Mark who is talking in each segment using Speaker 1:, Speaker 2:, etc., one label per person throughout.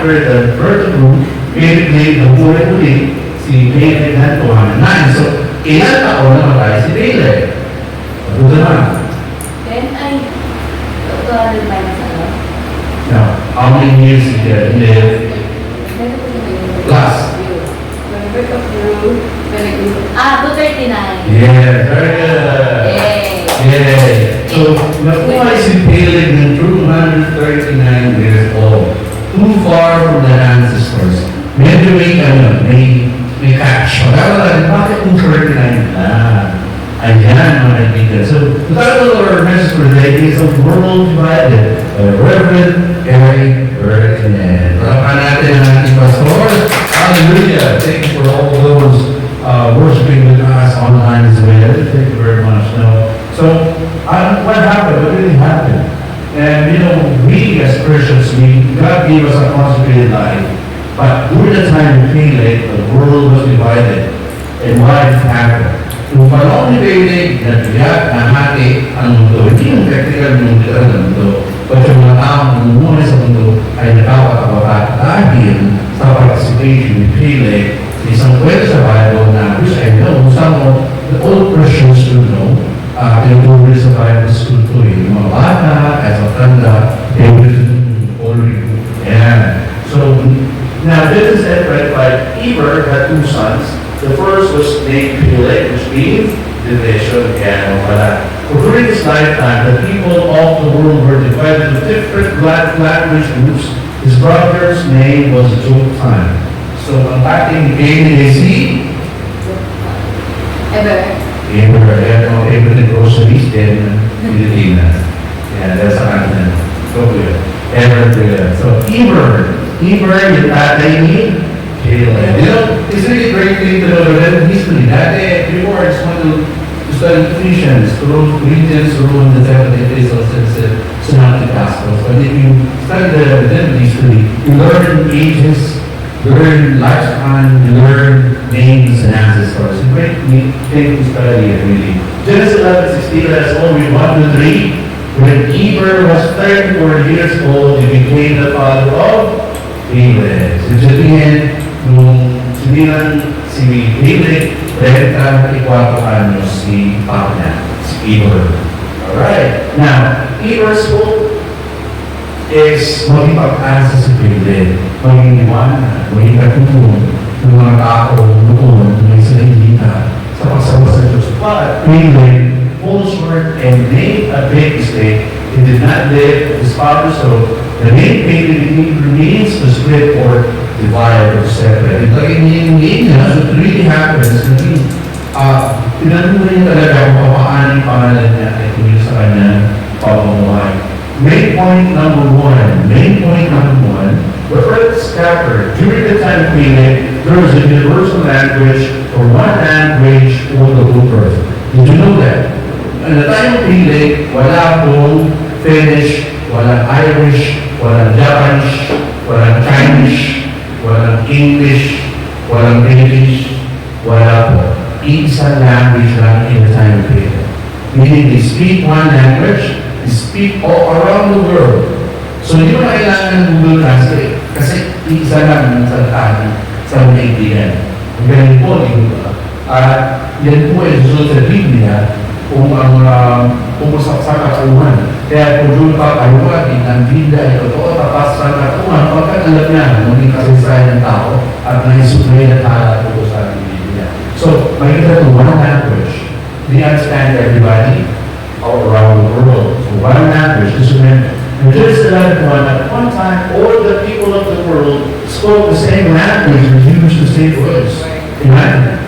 Speaker 1: after the birth of Ruth, basically, nabuhay-uli si Peleg na 209. So, ilan taon na matay si Peleg? Ito naman.
Speaker 2: Then, ay, 200 minus ano?
Speaker 1: Now, how many years did he live? Plus.
Speaker 2: When the birth of Ruth, when it grew. 239.
Speaker 1: Yeah, very good.
Speaker 2: Yay.
Speaker 1: Yeah. So, nabuhay si Peleg ng 239 years old. Too far from the ancestors. Medyo may catch. Pagkakala, bakit 239 na? Ayan, mga kaibigan. So, the title of our message for today is A World Divided by Reverend Eric Ferdinand. Palapakan natin ang ating pastor. Hallelujah! Thank you for all those worshiping with us online as well. Thank you very much. So, what happened? What really happened? And we as Christians, God gave us a consecrated life. But during the time of Peleg, the world was divided. And why did it happen? Yung panahon ni Peleg, nabiyak, nahati ang mundo. Hindi yung practical ng literal ng mundo. But yung mga taong namumuhay sa mundo ay nakawat-awat dahil sa participation ni Peleg sa isang kwento sa Bible na which I know some of the old Christians do know. Tinuturo sa Bible school to yung mga bata, as a tanda, they will already do. Yeah. So, now this is it right by Eber had two sons. The first was named Peleg, which means division, and all that. For during his lifetime, the people of the world were divided into different language groups. His brother's name was Jotham. So, ang ating ADC, Eber na groceries din, Pilipinas. Yeah, that's ang ating so good. Eber. So, Eber, yung tatay ni Peleg. It's really great thing to know the history. Before I just want to study Ephesians, Corinthians, Romans, and the epistles, and synoptic gospels. But if you study the history, you learn ages, you learn lifespan, you learn names and ancestors. It's a great thing to study it, really. Genesis 11:16, let us all read 1 to 3. When Eber was 34 years old, he became the father of Peleg. So, sabihin, nung sinilang si Peleg, 34 anos si Papa niya, si Eber. Alright. Now, Eber's hope is maging pag-asa si Peleg, maging iwanan, maging katutulong ng mga tao noon na isa hinita sa pagsawa sa Diyos. But Peleg falls short and made a big mistake. He did not live his father's hope. The main thing remains to split or divide or separate. Ito yung niya, so it really happens. Tinanong niya talaga kung paano yung pangalan niya ay tumil sa kanyang pamumuhay. Main point number one, the earth scattered. During the time of Peleg, there was a universal language or one language for the whole earth. Did you know that? At the time of Peleg, wala pong Finnish, walang Irish, walang Japanese, walang Chinese, walang English, walang British, wala po. Isang language lang in the time of Peleg. Meaning they speak one language, they speak all around the world. So hindi mo kailangan ng Google Translate kasi isa lang ang salita sa mga kaibigan. Ang galing po, di ba? At yan po ay susunod sa Biblia kung ang sa katuhan. Kaya kung doon pa kayo ang Biblia ay totoo, tapos sa katuhan, pagkat alam niya, maging kasaysayan ng tao at naisupray na tala po sa ating Biblia. So, makikita ito, one language. They understand everybody all around the world. So, one language, just remember. And there's another one, at one time, all the people of the world spoke the same language and used the same words. Imagine.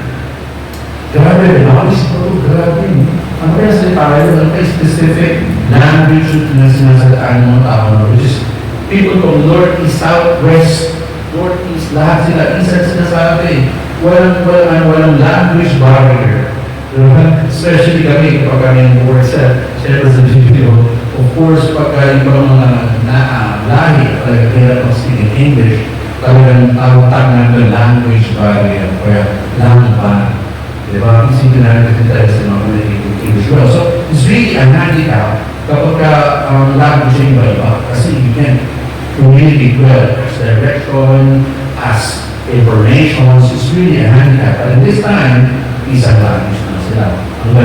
Speaker 1: Grabe, nakakisip ko, grabe. Ang kaya sa tayo, ang kaya specific language na sinasalaan ng mga tao, which is people from north, east, south, west, north, east, lahat sila, isa sinasabi. Walang language barrier. Especially kami, kapag kami ang board sa video, of course, pagka yung mga lahi, talaga kaya pag speaking English, talagang tawag ng language barrier, kaya language. Diba? Isipin natin tayo sa mga English well. So, it's really a handicap kapag language yung iba-iba. Kasi you can community good, as direction, as information, is really a handicap. But at this time, isang langis na sila. Ang